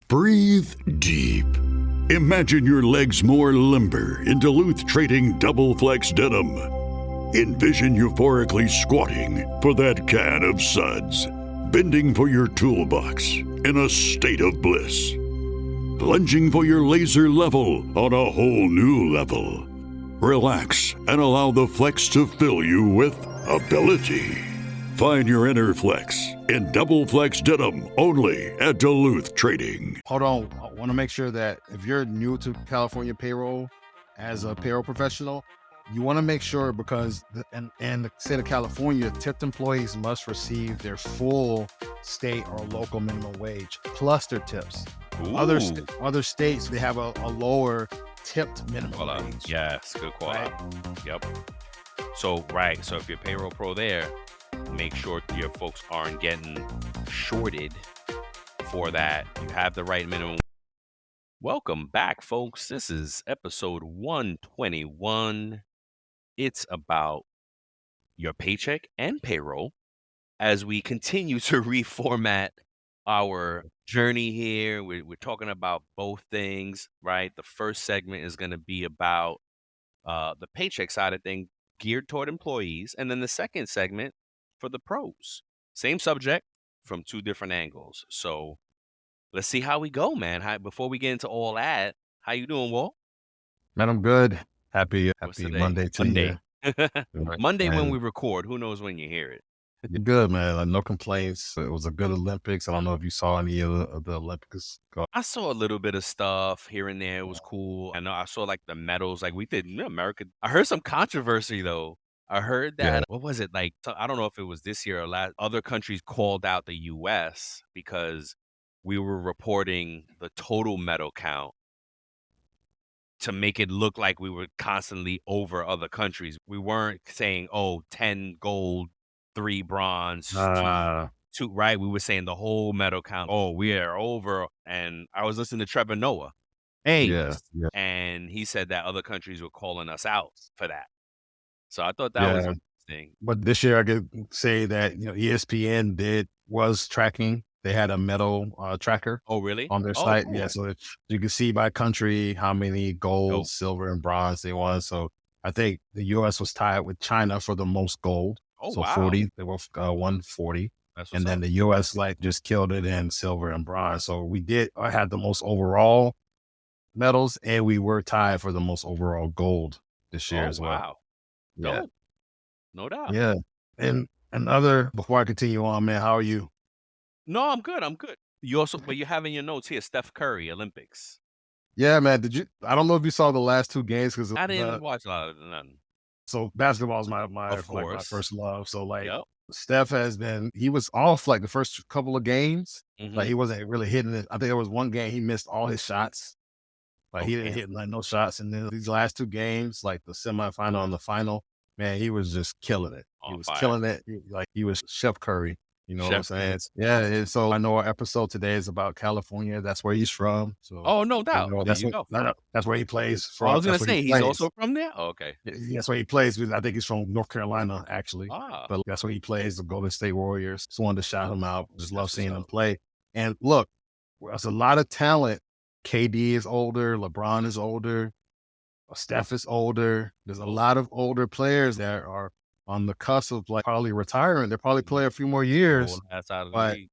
Breathe deep. Imagine your legs more limber in Duluth Trading Double Flex Denim. Envision euphorically squatting for that can of suds, bending for your toolbox in a state of bliss, lunging for your laser level on a whole new level. Relax and allow the flex to fill you with ability. Find your inner flex in Double Flex Denim only at Duluth Trading. Hold on. I want to make sure that if you're new to California payroll as a payroll professional, you want to make sure because in the state of California, tipped employees must receive their full state or local minimum wage plus their tips. Other states, they have a lower tipped minimum wage. Yes, good call out. Yep. So if you're payroll pro there, make sure your folks aren't getting shorted for that. You have the right minimum. Welcome back, folks. This is episode 121. It's about your paycheck and payroll as we continue to reformat our journey here. We're talking about both things, right? The first segment is going to be about the paycheck side of things geared toward employees. And then the second segment for the pros. Same subject from two different angles. So let's see how we go, man. Before we get into all that, how you doing, Walt? Man, I'm good. Happy Monday to you. Monday when we record. Who knows when you hear it? You're good, man. No complaints. It was a good Olympics. I don't know if you saw any of the Olympics. I saw a little bit of stuff here and there. It was cool. I know I saw like the medals. Like we did in America. I heard some controversy though. I heard that, what was it like? I don't know if it was this year or last. Other countries called out the U.S. because we were reporting the total medal count to make it look like we were constantly over other countries. We weren't saying, 10 gold, 3 bronze, 2, right? We were saying the whole medal count. We are over. And I was listening to Trevor Noah, and he said that other countries were calling us out for that. So I thought that was interesting. But this year I could say that, ESPN was tracking. They had a medal tracker. Oh, really? On their site. Cool. Yeah. So you can see by country how many gold, silver, and bronze they won. So I think the U.S. was tied with China for the most gold. So wow. 40. They both won 40. And then the U.S. just killed it in silver and bronze. So I had the most overall medals, and we were tied for the most overall gold this year as well. Wow. Yeah. No doubt. Yeah. And before I continue on, man, how are you? No, I'm good. But you have in your notes here, Steph Curry, Olympics. Yeah, man. I don't know if you saw the last 2 games because I didn't watch a lot of nothing. So basketball is my first love. So Steph he was off the first couple of games. Mm-hmm. He wasn't really hitting it. I think there was one game he missed all his shots. He didn't hit no shots. And then these last 2 games, the semifinal and the final, man, he was just killing it. He was killing it. He was Chef Curry. You know what I'm saying? Yeah. And so I know our episode today is about California. That's where he's from. So no doubt. That's where he plays. I was going to say he's also from there. Oh, okay. That's where he plays. I think he's from North Carolina, actually. But that's where he plays, the Golden State Warriors. Just wanted to shout him out. Just love seeing him play. And look, there's a lot of talent. KD is older. LeBron is older. Steph is older. There's a lot of older players that are on the cusp of probably retiring. They'll probably play a few more years. That's out of the but league.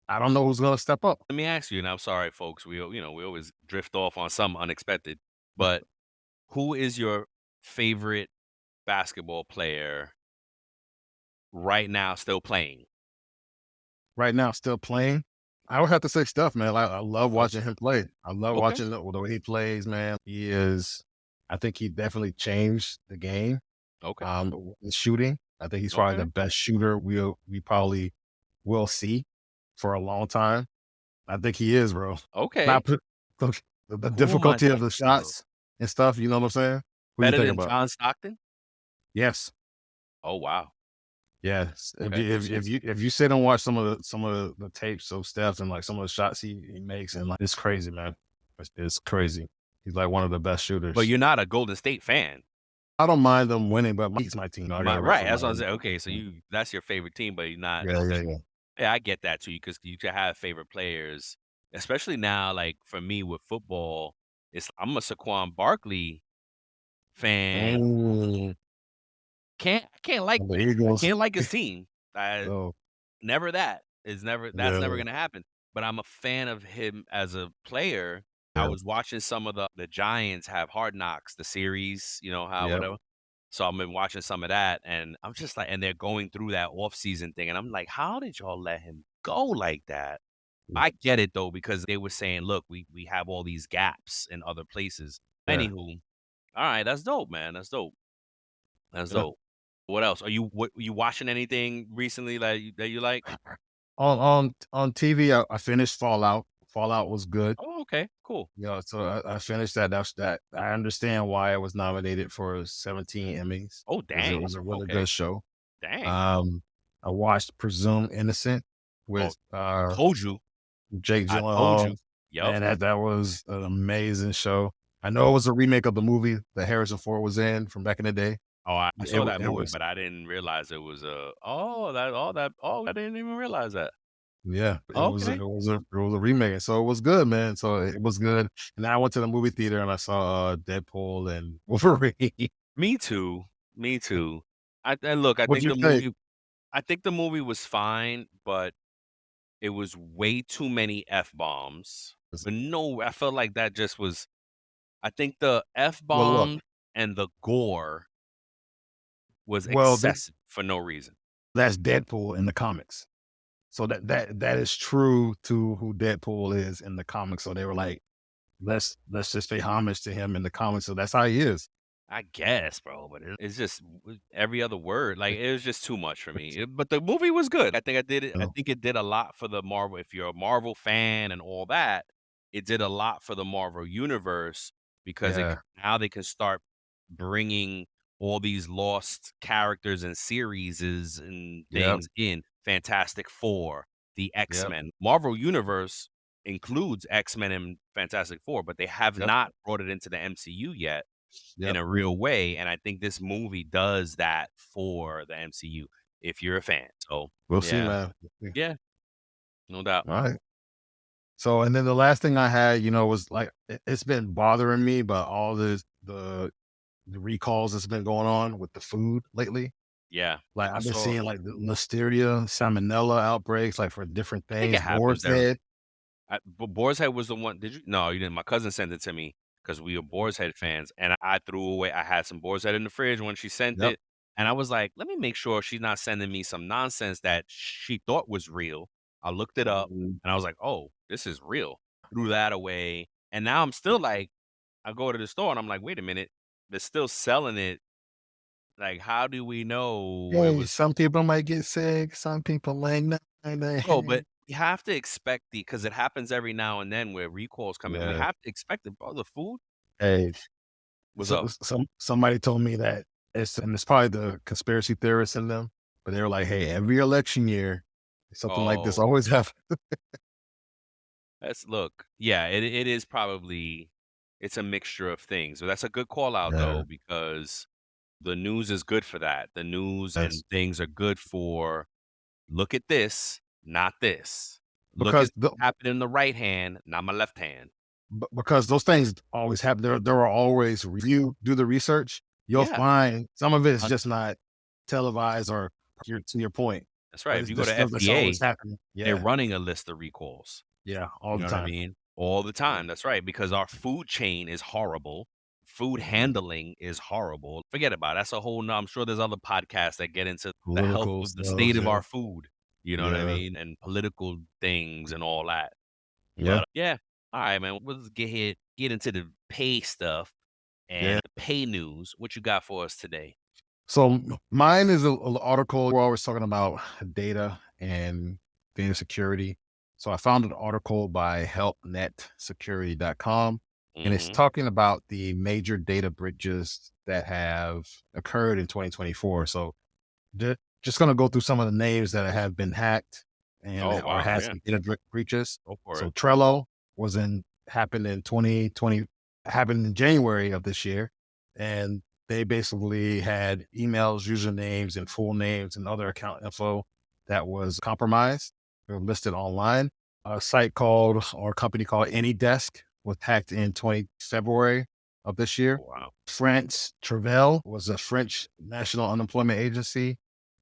I don't know who's going to step up. Let me ask you, and I'm sorry, folks. We always drift off on some unexpected. But who is your favorite basketball player right now still playing? Right now, still playing? I would have to say Steph, man. I love watching him play. I love watching the way he plays, man. I think he definitely changed the game. Okay. Shooting. I think he's probably the best shooter we probably will see for a long time. I think he is, bro. Okay. The difficulty of the shots and stuff, you know what I'm saying? Better than John Stockton? Yes. Oh, wow. Yes. Okay. If you sit and watch some of the tapes of Steph and some of the shots he makes, and it's crazy, man. It's crazy. He's one of the best shooters. But you're not a Golden State fan. I don't mind them winning, but he's my team. Right. That's what I'm saying. Okay, so that's your favorite team, but you're not. Yeah. Yeah, I get that too, because you can have favorite players, especially now, like for me with football, I'm a Saquon Barkley fan. Mm, I can't like the I Eagles. can't like his team. I Oh, never that. Is never That's never yeah, gonna happen. But I'm a fan of him as a player. I yeah, was watching some of the Giants have Hard Knocks, the series, how yeah. whatever. So I've been watching some of that, and I'm just like, and they're going through that off season thing, and I'm like, how did y'all let him go like that? I get it though, because they were saying, look, we have all these gaps in other places. Yeah. Anywho, all right, that's dope, man. That's dope. That's Yeah. dope. What else? You watching anything recently that you like? On TV, I finished Fallout. Fallout was good. Oh, okay, cool. So I finished that. That's that. I understand why it was nominated for 17 Emmys Oh, because it dang. was a really Okay, good show. dang. Um, I watched Presumed Innocent Oh, with told you. Jake I told Gyllenhaal. you. Yep. Man, that was an amazing show. I know it was a remake of the movie that Harrison Ford was in from back in the day. Oh, I saw that It movie, was but I didn't realize it was I didn't even realize that. Yeah, Okay. it was a remake, so it was good, man. So it was good. And then I went to the movie theater and I saw Deadpool and Wolverine. Me too. Me too. And look, What'd you think? I think the movie was fine, but it was way too many F bombs. But no, I felt like that just was. I think the F Well, look, bomb and the gore was well, excessive for no reason. that's Deadpool in the comics. So that is true to who Deadpool is in the comics. So they were like, let's just pay homage to him in the comics. So that's how he is. I guess, bro, but it's just every other word. Like it was just too much for me. But the movie was good. I think I did it. You I know? think it did a lot for the Marvel. If you're a Marvel fan and all that, it did a lot for the Marvel universe because Yeah. now they can start bringing all these lost characters and series and Yep. things in Fantastic Four, the X Yep. Men. Marvel universe includes X Men and Fantastic Four, but they have Yep. not brought it into the MCU yet in Yep. a real way, and I think this movie does that for the MCU if you're a fan. So, We'll see, yeah. man. We'll see. Yeah, no doubt. All right. So, and then the last thing I had, was like it's been bothering me, but all the recalls that's been going on with the food lately. Yeah. Like I I've been saw seeing like the listeria, salmonella outbreaks, like for different I think it things. happens Boar's there. head. But Boar's Head was the one. Did you? No, you didn't. My cousin sent it to me because we were Boar's Head fans, and I threw away. I had some Boar's Head in the fridge when she sent Yep. it, and I was like, let me make sure she's not sending me some nonsense that she thought was real. I looked it up, Mhm. and I was like, oh, this is real. Threw that away, and now I'm still like, I go to the store and I'm like, wait a minute, they're still selling it. Like, how do we know it Hey, was? some people might get sick. Some people like no. Oh, but we have to expect because it happens every now and then where recalls come in. We Yeah. have to expect it. Bro, the food Hey, was up. somebody told me that it's probably the conspiracy theorists in them, but they were like, hey, every election year, something like this Oh, always happens. look. Yeah, it is probably it's a mixture of things. So that's a good call out Yeah. though, because the news is good for that. The news and Yes. things are good for look at this, not this. Look at Because what's happening in the right hand, not my left hand. because those things always happen. There are always review, do the research. You'll Yeah. find some of it's hun- just not televised or to your point, That's right. but If it's you go the to stuff that's FDA, always happening. they're Yeah, running a list of recalls. yeah, all You the know what I time. mean? All the time. That's right. Because our food chain is horrible. Food Mhm. handling is horrible. Forget about it. That's a whole no, I'm sure there's other podcasts that get into the health Political of the stuff. state of Yeah, our food. You know what I yeah, mean? And political things and all that. yeah, But yeah. All right, man. Let's get into the pay stuff yeah. and the pay news. What you got for us today? So mine is a article. We're always talking about data and data security. So I found an article by helpnetsecurity.com, and it's Mm-hmm. talking about the major data breaches that have occurred in 2024. So just going to go through some of the names that have been hacked and Oh or wow, had yeah. some data breaches. Go for So it. Trello happened in 2020, happened in January of this year, and they basically had emails, usernames, and full names and other account info that was compromised. They were listed online. A site called or a company called AnyDesk was hacked in February of this year. Wow. France Travail was a French national unemployment agency,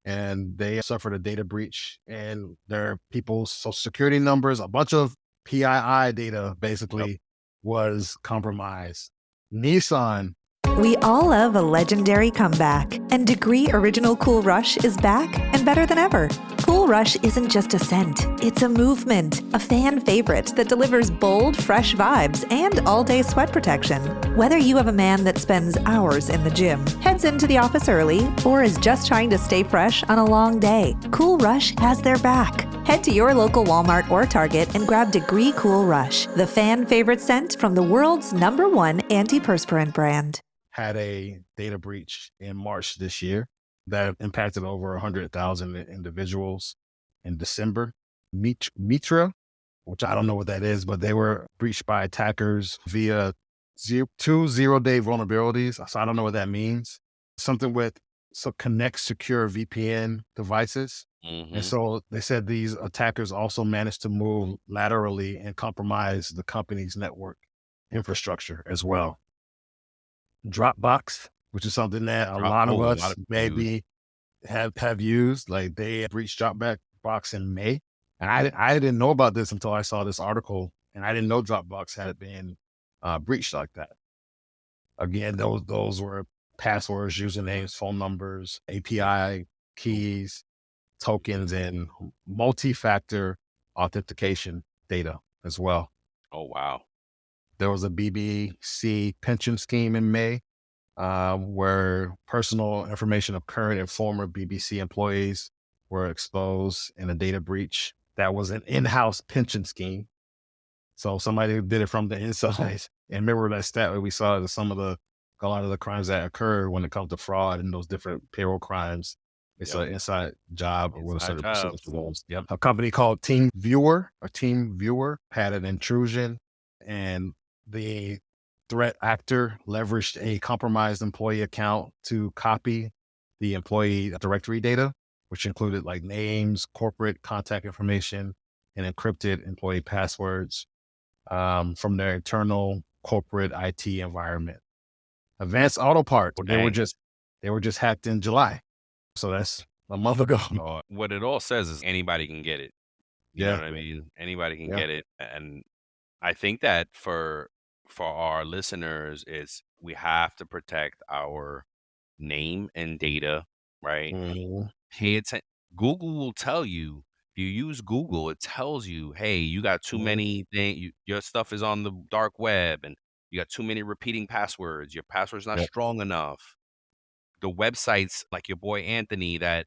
and they suffered a data breach, and their people's social security numbers, a bunch of PII data basically was compromised. Nissan. We all love a legendary comeback, and Degree Original Cool Rush is back and better than ever. Cool Rush isn't just a scent, it's a movement, a fan favorite that delivers bold, fresh vibes and all-day sweat protection. Whether you have a man that spends hours in the gym, heads into the office early, or is just trying to stay fresh on a long day, Cool Rush has their back. Head to your local Walmart or Target and grab Degree Cool Rush, the fan favorite scent from the world's #1 antiperspirant brand. Had a data breach in March this year that impacted over 100,000 individuals in December. Mitra, which I don't know what that is, but they were breached by attackers via 2 zero-day vulnerabilities. So I don't know what that means. Something with connect secure VPN devices. And so they said these attackers also managed to move laterally and compromise the company's network infrastructure as well. Dropbox, which is something that a lot of us maybe have used. Like they breached Dropbox in May. And I didn't know about this until I saw this article, and I didn't know Dropbox had been breached like that. Again, those were passwords, usernames, phone numbers, API keys, tokens, and multi-factor authentication data as well. Oh, wow. There was a BBC pension scheme in May where personal information of current and former BBC employees were exposed in a data breach. That was an in-house pension scheme. So somebody did it from the inside. And remember that stat that we saw that a lot of the crimes that occur when it comes to fraud and those different payroll crimes, it's an inside job with a certain percentage of those. A company called TeamViewer had an intrusion, and the threat actor leveraged a compromised employee account to copy the employee directory data, which included like names, corporate contact information, and encrypted employee passwords from their internal corporate IT environment. Advanced Auto Parts, they were just hacked in July. So that's a month ago. What it all says is anybody can get it. You know what I mean? Anybody can get it. And I think that for our listeners, is we have to protect our name and data, right? Pay attention. Google will tell you, if you use Google, it tells you, hey, you got too many things, your stuff is on the dark web, and you got too many repeating passwords. Your password's not strong enough. The websites, like your boy Anthony, that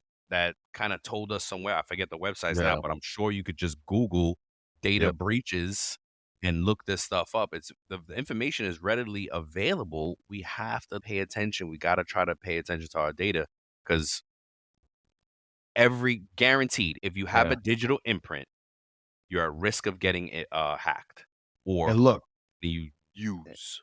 kind of told us somewhere, I forget the websites now, but I'm sure you could just Google data breaches and look this stuff up. It's the information is readily available. We have to pay attention. We got to try to pay attention to our data, because guaranteed, if you have a digital imprint, you're at risk of getting it hacked or you use.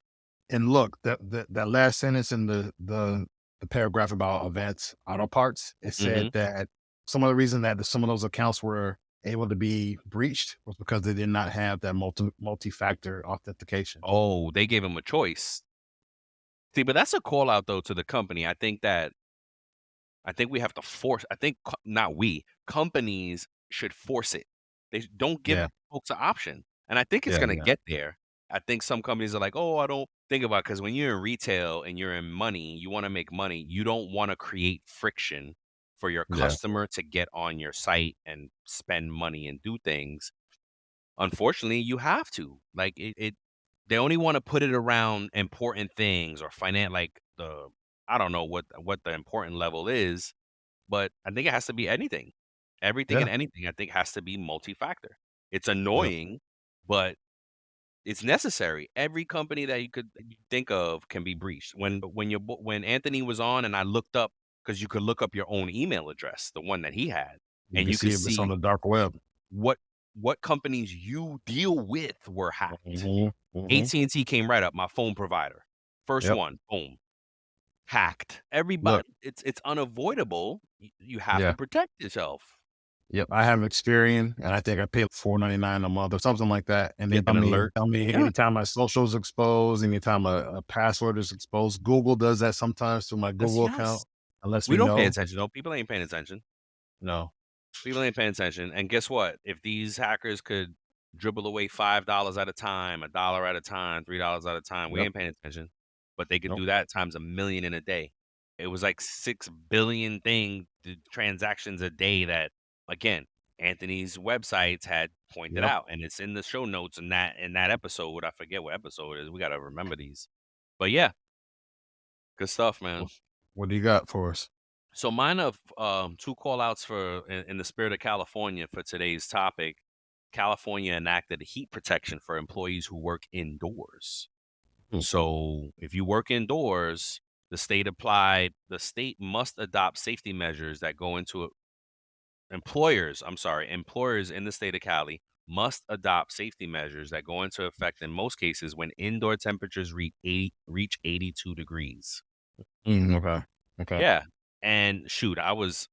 And look, that last sentence in the paragraph about Advanced Auto Parts, it said that some of the reason that some of those accounts were able to be breached was because they did not have that multi-factor authentication. Oh, they gave them a choice. See, but that's a call out though to the company. I think we have to force. Companies should force it. They don't give folks an option, and I think it's going to get there. I think some companies are like, oh, I don't think about it, because when you're in retail and you're in money, you want to make money. You don't want to create friction for your customer to get on your site and spend money and do things. Unfortunately, you have to. Like they only want to put it around important things or I don't know what the important level is, but I think it has to be anything. Everything and anything, I think, has to be multi-factor. It's annoying, but it's necessary. Every company that you could think of can be breached. When Anthony was on, and I looked up, because you could look up your own email address, the one that he had, and you could see on the dark web what companies you deal with were hacked. AT&T came right up, my phone provider. First one, boom, hacked. Everybody, it's unavoidable. You have to protect yourself. Yep, I have Experian, and I think I pay $4.99 a month or something like that. And they Get an alert. tell me Yeah. anytime my social is exposed, anytime a password is exposed. Google does that sometimes to my Google account, unless We we don't pay know. attention though. People ain't paying attention. No. People ain't paying attention. And guess what? If these hackers could dribble away $5 at a time, $1 at a time, $3 at a time, we Yep. ain't paying attention. But they could Nope. do that times 1,000,000 in a day. It was like 6 billion transactions a day that, again, Anthony's websites had pointed Yep. out, and it's in the show notes in that episode. I forget what episode it is. We gotta remember these. But yeah, good stuff, man. What do you got for us? So mine are 2 call outs for in the spirit of California for today's topic. California enacted heat protection for employees who work indoors. So if you work indoors, the state must adopt safety measures that go into employers in the state of Cali must adopt safety measures that go into effect in most cases when indoor temperatures reach 82 degrees. Okay. Yeah. And shoot, I was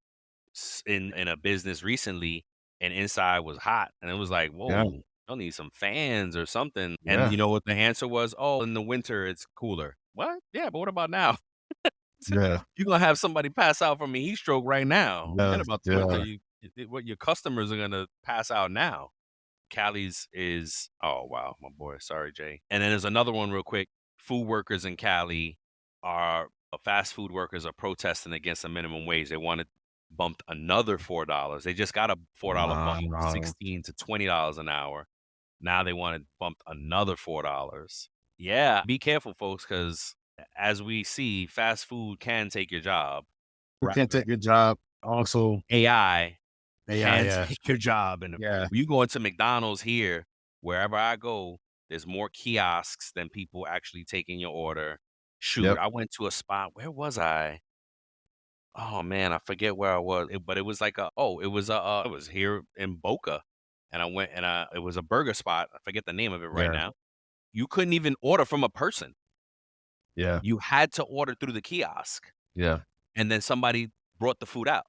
in a business recently and inside was hot and it was like, whoa, Yeah. I'll need some fans or something. Yeah. And you know what the answer was? Oh, in the winter it's cooler. What? Yeah, but what about now? Yeah. You're gonna have somebody pass out from a heat stroke right now. Forget about the winter. Yeah. What your customers are gonna pass out now. Cali's is, oh wow, my boy. Sorry, Jay. And then there's another one real quick. Food workers in Cali fast food workers are protesting against the minimum wage. They want it bumped another $4. They just got a $4 bump, Wow. $16 to $20 an hour. Now they want it bumped another $4. Yeah, be careful, folks, because as we see, fast food can take your job. You can't take your job. Also, AI can yeah. take your job. And Yeah. you go into McDonald's here, wherever I go, there's more kiosks than people actually taking your order. Shoot, Yep. I went to a spot. Where was I? Oh man, I forget where I was. But it was like it was here in Boca, and I went and it was a burger spot. I forget the name of it right Yeah. now. You couldn't even order from a person. Yeah. You had to order through the kiosk, Yeah. and then somebody brought the food out.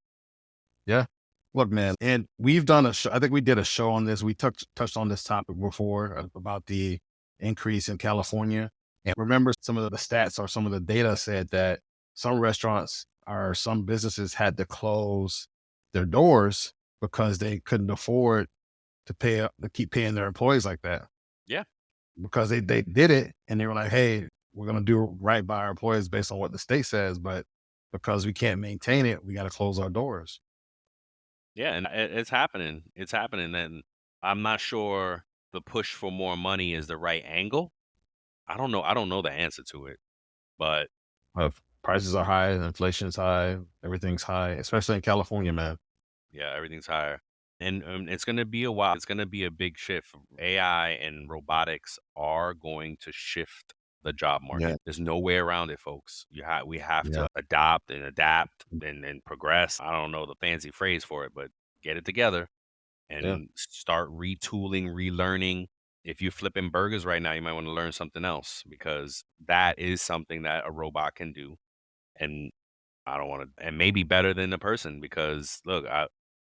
Yeah. Look, man, and we've done a show. I think we did a show on this. We touched on this topic before about the increase in California. And remember, some of the stats or some of the data said that some restaurants or some businesses had to close their doors because they couldn't afford to keep paying their employees like that. Yeah. Because they did it and they were like, hey, we're going to do right by our employees based on what the state says. But because we can't maintain it, we got to close our doors. Yeah, and it's happening. It's happening, and I'm not sure the push for more money is the right angle. I don't know. I don't know the answer to it, but Prices are high, inflation's high, everything's high, especially in California, man. yeah, everything's higher, and it's going to be a while. It's going to be a big shift. AI and robotics are going to shift the job market. Yeah. There's no way around it, folks. We have Yeah. to adopt and adapt and progress. I don't know the fancy phrase for it, but get it together and start retooling, relearning. If you're flipping burgers right now, you might want to learn something else because that is something that a robot can do. And I don't want to, and maybe better than the person because look,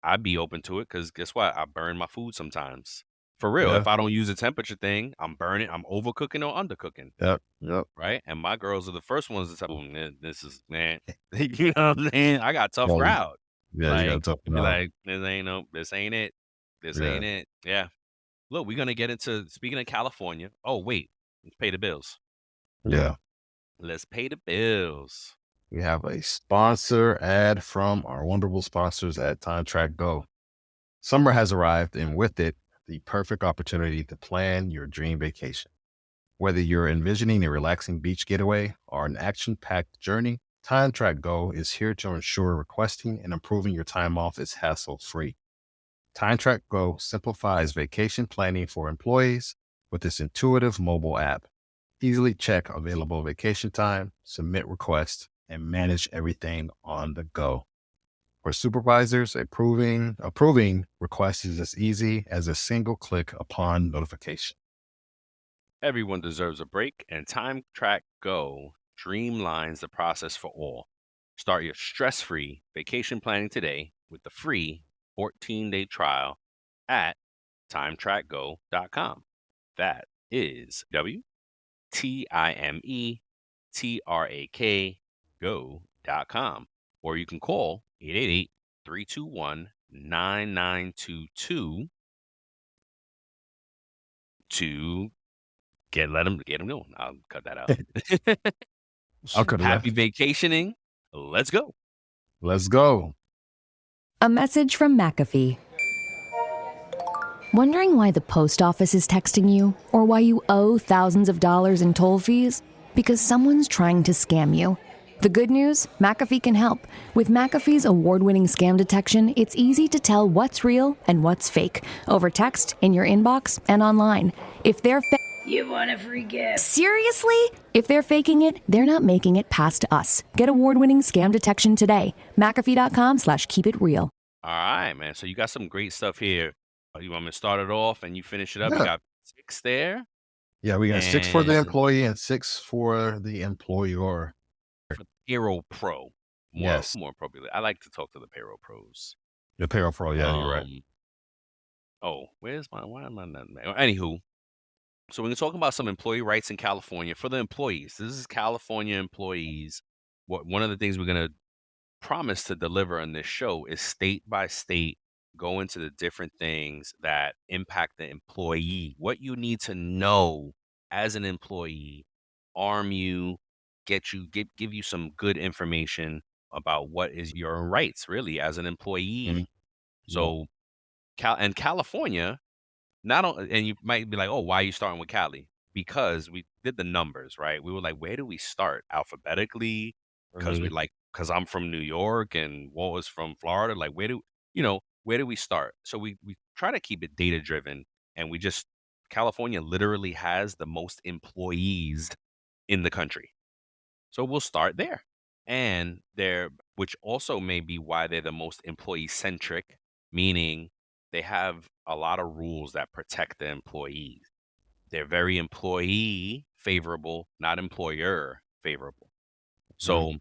I'd be open to it because guess what? I burn my food sometimes. For real, Yeah. if I don't use a temperature thing, I'm burning, I'm overcooking or undercooking. Yep. Right. And my girls are the first ones to say, this is, man, you know what I'm saying? I got a tough crowd. Yeah, you got to Be like, this ain't it. This ain't it. Yeah. Look, we're going to get into, speaking of California. Oh, wait, let's pay the bills. Yeah. Let's pay the bills. We have a sponsor ad from our wonderful sponsors at TimeTrakGO. Summer has arrived, and with it, the perfect opportunity to plan your dream vacation. Whether you're envisioning a relaxing beach getaway or an action-packed journey, TimeTrakGO is here to ensure requesting and approving your time off is hassle-free. TimeTrakGO simplifies vacation planning for employees with this intuitive mobile app. Easily check available vacation time, submit requests, and manage everything on the go. For supervisors, approving requests is as easy as a single click upon notification. Everyone deserves a break, and TimeTrakGO streamlines the process for all. Start your stress-free vacation planning today with the free 14-day trial at TimeTrakGO.com. That is WTIMETRAK Go.com. Or you can call 888-321-9922 to let them know. I'll cut that out. I'll cut it Happy out. vacationing. Let's go. Let's go. A message from McAfee. Wondering why the post office is texting you or why you owe thousands of dollars in toll fees? Because someone's trying to scam you. The good news? McAfee can help. With McAfee's award-winning scam detection, it's easy to tell what's real and what's fake over text, in your inbox, and online. If they're You want a free gift? Seriously? If they're faking it, they're not making it past us. Get award-winning scam detection today. McAfee.com/keepitreal. All right, man. So you got some great stuff here. You want me to start it off and you finish it up? Yeah. You got 6 there. Yeah, we got 6 for the And employee and 6 for the employer. for Payroll Pro. Yes. More appropriately. I like to talk to the Payroll Pros. The Payroll Pro, yeah, you're right. Oh, why am I not? Anywho, so we're going to talk about some employee rights in California for the employees. This is California employees. One of the things we're going to promise to deliver on this show is state by state, go into the different things that impact the employee, what you need to know as an employee, arm you, give you some good information about what is your rights really as an employee. Mhm. So California, and you might be like, oh, why are you starting with Cali? Because we did the numbers, right? We were like, where do we start alphabetically? Because because I'm from New York and Walt is from Florida. Like, where do we start? So we try to keep it data driven, and California literally has the most employees in the country. So we'll start there. And which also may be why they're the most employee centric, meaning they have a lot of rules that protect the employees. They're very employee favorable, not employer favorable. So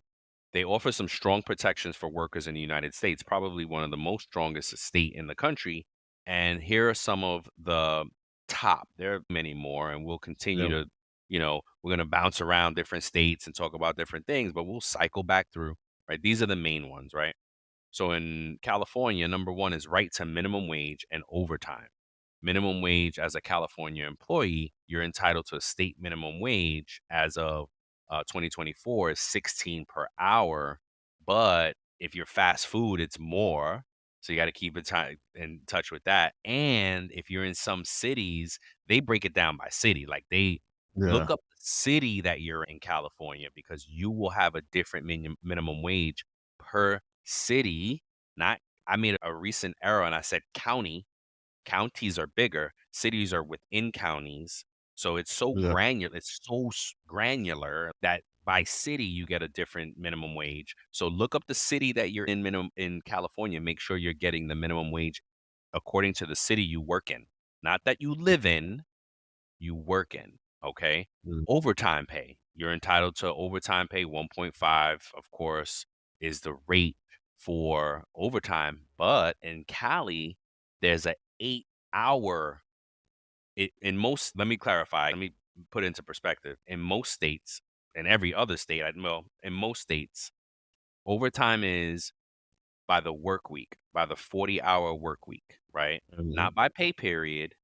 they offer some strong protections for workers in the United States, probably one of the most strongest state in the country. And here are some of the top. There are many more, and we'll continue to, we're going to bounce around different states and talk about different things, but we'll cycle back through, right? These are the main ones, right? So in California, number 1 is right to minimum wage and overtime. Minimum wage as a California employee, you're entitled to a state minimum wage as of 2024 is $16 per hour. But if you're fast food, it's more. So you got to keep in touch with that. And if you're in some cities, they break it down by city. Like they look up the city that you're in California, because you will have a different minimum wage per city. I made a recent error and I said county. Counties are bigger. Cities are within counties. So it's so granular. It's so granular that by city you get a different minimum wage. So look up the city that you're in California. Make sure you're getting the minimum wage according to the city you work in, not that you live in, you work in. Okay. Overtime pay. You're entitled to overtime pay. 1.5, of course, is the rate for overtime. But in Cali, there's an 8-hour. Let me clarify. Let me put it into perspective. In most states, and every other state, in most states, overtime is by the work week, by the 40-hour work week, right? Not by pay period,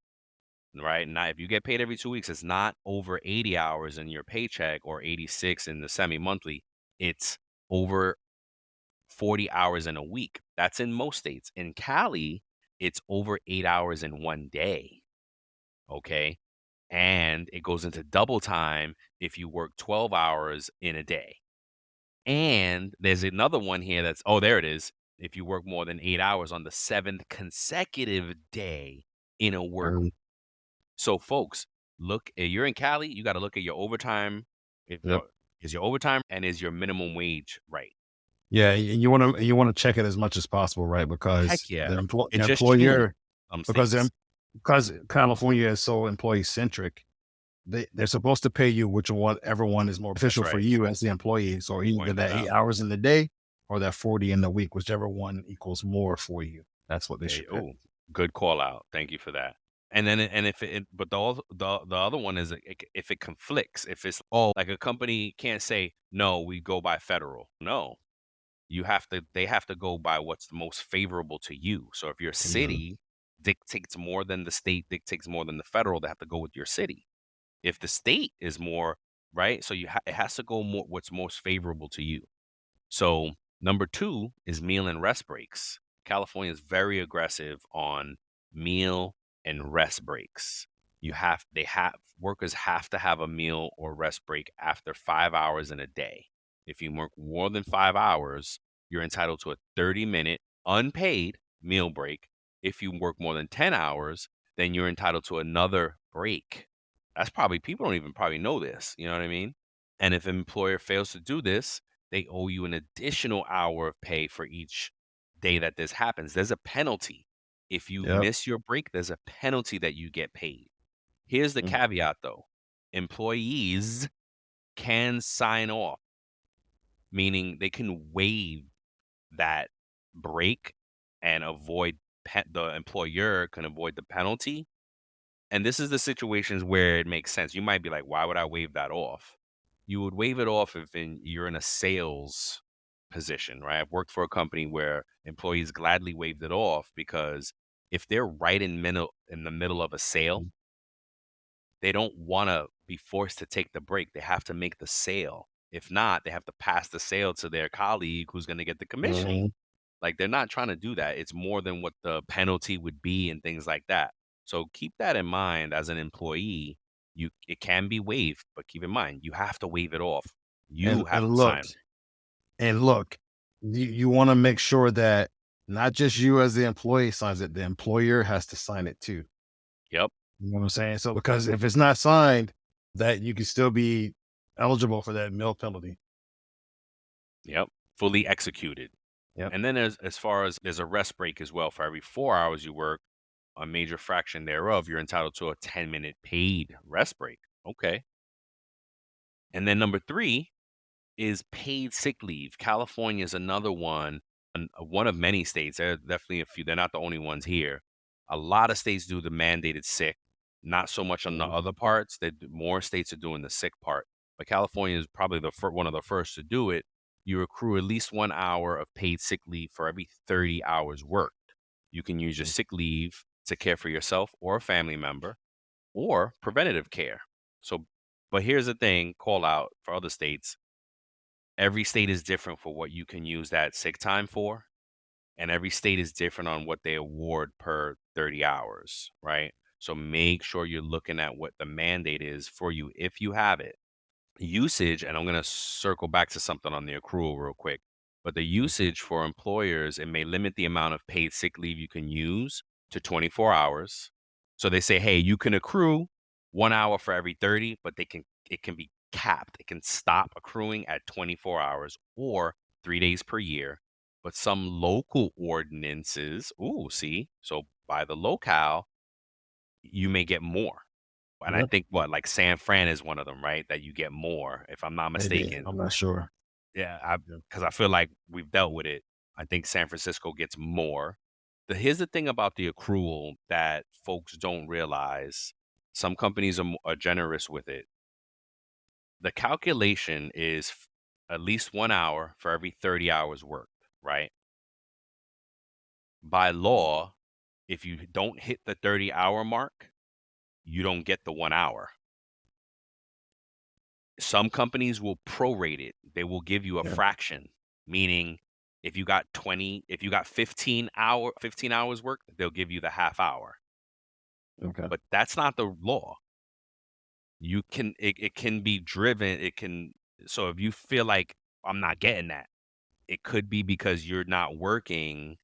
right? Not if you get paid every 2 weeks, it's not over 80 hours in your paycheck or 86 in the semi-monthly. It's over 40 hours in a week. That's in most states. In Cali, it's over 8 hours in one day. Okay. And it goes into double time if you work 12 hours in a day. And there's another one here there it is. If you work more than 8 hours on the 7th consecutive day in a work week. So folks, if you're in Cali, you got to look at your overtime. Is your overtime and is your minimum wage right? Yeah, you want to check it as much as possible, right? Because the employer, because California is so employee centric, they're supposed to pay you whichever one is more beneficial for you as the employee. So either that 8 hours in the day or that 40 in the week, whichever one equals more for you. That's what they should pick. Oh, good call out. Thank you for that. And then, if but the other one is if it conflicts, if it's like a company can't say no, we go by federal. No, they have to go by what's the most favorable to you. So if your city dictates more than the state dictates more than the federal, they have to go with your city. If the state is more right, so it has to go more what's most favorable to you. So number 2 is meal and rest breaks. California is very aggressive on meal and rest breaks. Workers have to have a meal or rest break after 5 hours in a day. If you work more than 5 hours, you're entitled to a 30-minute unpaid meal break. If you work more than 10 hours, then you're entitled to another break. That's probably people don't even probably know this, you know what I mean? And if an employer fails to do this, they owe you an additional hour of pay for each day that this happens. There's a penalty. If you Yep. miss your break, there's a penalty that you get paid. Here's the caveat though. Employees can sign off, meaning they can waive that break and avoid the employer can avoid the penalty. And this is the situations where it makes sense. You might be like, why would I waive that off? You would waive it off if you're in a sales position, right? I've worked for a company where employees gladly waived it off because if they're right in the middle of a sale, they don't want to be forced to take the break. They have to make the sale. If not, they have to pass the sale to their colleague who's going to get the commission. Like they're not trying to do that. It's more than what the penalty would be and things like that. So keep that in mind as an employee. It can be waived, but keep in mind you have to waive it off. You have to sign. And look, you want to make sure that not just you as the employee signs it, the employer has to sign it too. Yep. You know what I'm saying? So because if it's not signed, that you can still be eligible for that meal penalty. Yep. Fully executed. Yep. And then as far as there's a rest break as well. For every 4 hours you work, a major fraction thereof, you're entitled to a 10-minute paid rest break. Okay. And then number 3 is paid sick leave. California is another one of many states. There are definitely a few. They're not the only ones here. A lot of states do the mandated sick, not so much on the other parts. More states are doing the sick part. But California is probably one of the first to do it. You accrue at least 1 hour of paid sick leave for every 30 hours worked. You can use your sick leave to care for yourself or a family member or preventative care. So, but here's the thing, call out for other states. Every state is different for what you can use that sick time for. And every state is different on what they award per 30 hours, right? So make sure you're looking at what the mandate is for you if you have it. Usage, and I'm going to circle back to something on the accrual real quick, but the usage for employers, it may limit the amount of paid sick leave you can use to 24 hours. So they say, hey, you can accrue 1 hour for every 30, but it can be capped. It can stop accruing at 24 hours or 3 days per year. But some local ordinances, so by the locale, you may get more. And I think like San Fran is one of them, right? That you get more, if I'm not mistaken. I'm not sure. Yeah, because I feel like we've dealt with it. I think San Francisco gets more. Here's the thing about the accrual that folks don't realize. Some companies are generous with it. The calculation is at least 1 hour for every 30 hours worked, right? By law, if you don't hit the 30-hour mark, you don't get the 1 hour. Some companies will prorate it. They will give you a fraction, meaning if you got 15 hours work, they'll give you the half hour. Okay. But that's not the law. It can be driven. So if you feel like I'm not getting that, it could be because you're not working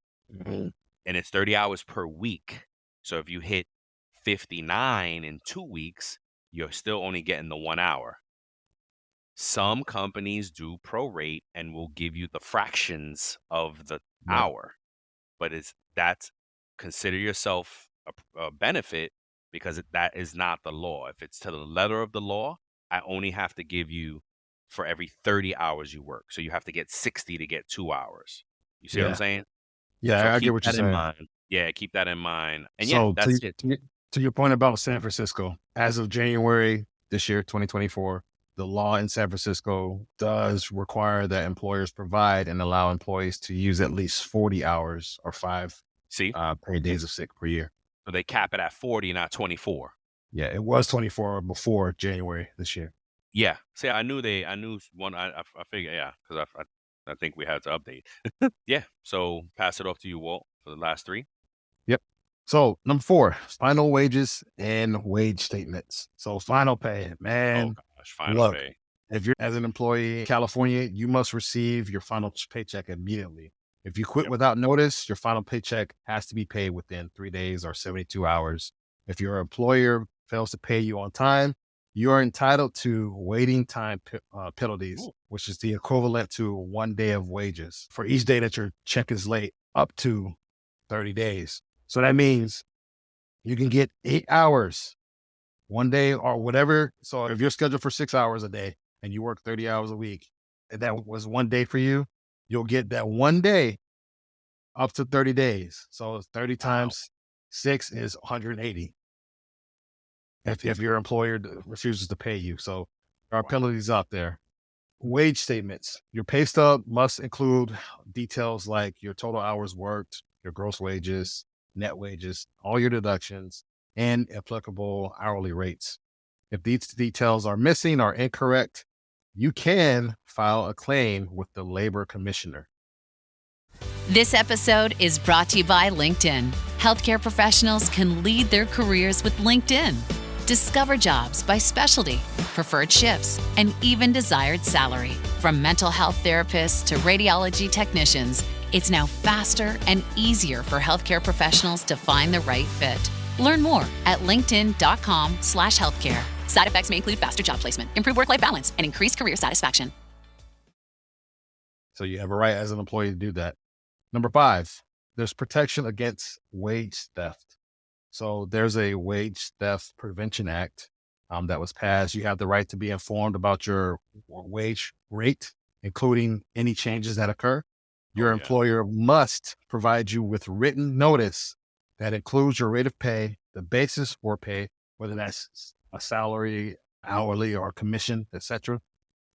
and it's 30 hours per week. So if you hit 59 in 2 weeks, you're still only getting the 1 hour. Some companies do prorate and will give you the fractions of the hour, but consider yourself a benefit because that is not the law. If it's to the letter of the law, I only have to give you for every 30 hours you work. So you have to get 60 to get 2 hours. You see what I'm saying? Yeah, So I keep get what you're that in saying. mind. Yeah, keep that in mind. And yeah, So that's it. to your point about San Francisco, as of January this year, 2024, the law in San Francisco does require that employers provide and allow employees to use at least 40 hours or 5 See? paid days of sick per year. So they cap it at 40, not 24. Yeah, it was 24 before January this year. Yeah. See, I knew one. I figured, yeah, because I think we had to update. Yeah. So pass it off to you, Walt, for the last 3. Yep. So number 4, final wages and wage statements. So final pay, man. Oh gosh, final Look, pay. if you're as an employee in California, you must receive your final paycheck immediately. If you quit Yep. without notice, your final paycheck has to be paid within 3 days or 72 hours. If your employer fails to pay you on time, you are entitled to waiting time penalties, Ooh. which is the equivalent to 1 day of wages for each day that your check is late, up to 30 days. So that means you can get 8 hours 1 day or whatever. So if you're scheduled for 6 hours a day and you work 30 hours a week, and that was 1 day for you, you'll get that 1 day up to 30 days. So 30 times 6 is 180. If your employer refuses to pay you. So there are penalties out there. Wage statements. Your pay stub must include details like your total hours worked, your gross wages, net wages, all your deductions, and applicable hourly rates. If these details are missing or incorrect, you can file a claim with the labor commissioner. This episode is brought to you by LinkedIn. Healthcare professionals can lead their careers with LinkedIn. Discover jobs by specialty, preferred shifts, and even desired salary. From mental health therapists to radiology technicians, it's now faster and easier for healthcare professionals to find the right fit. Learn more at linkedin.com/healthcare. Side effects may include faster job placement, improved work-life balance, and increased career satisfaction. So you have a right as an employee to do that. Number 5, there's protection against wage theft. So there's a Wage Theft Prevention Act that was passed. You have the right to be informed about your wage rate, including any changes that occur. Your employer must provide you with written notice that includes your rate of pay, the basis for pay, whether that's a salary, hourly, or commission, etc.,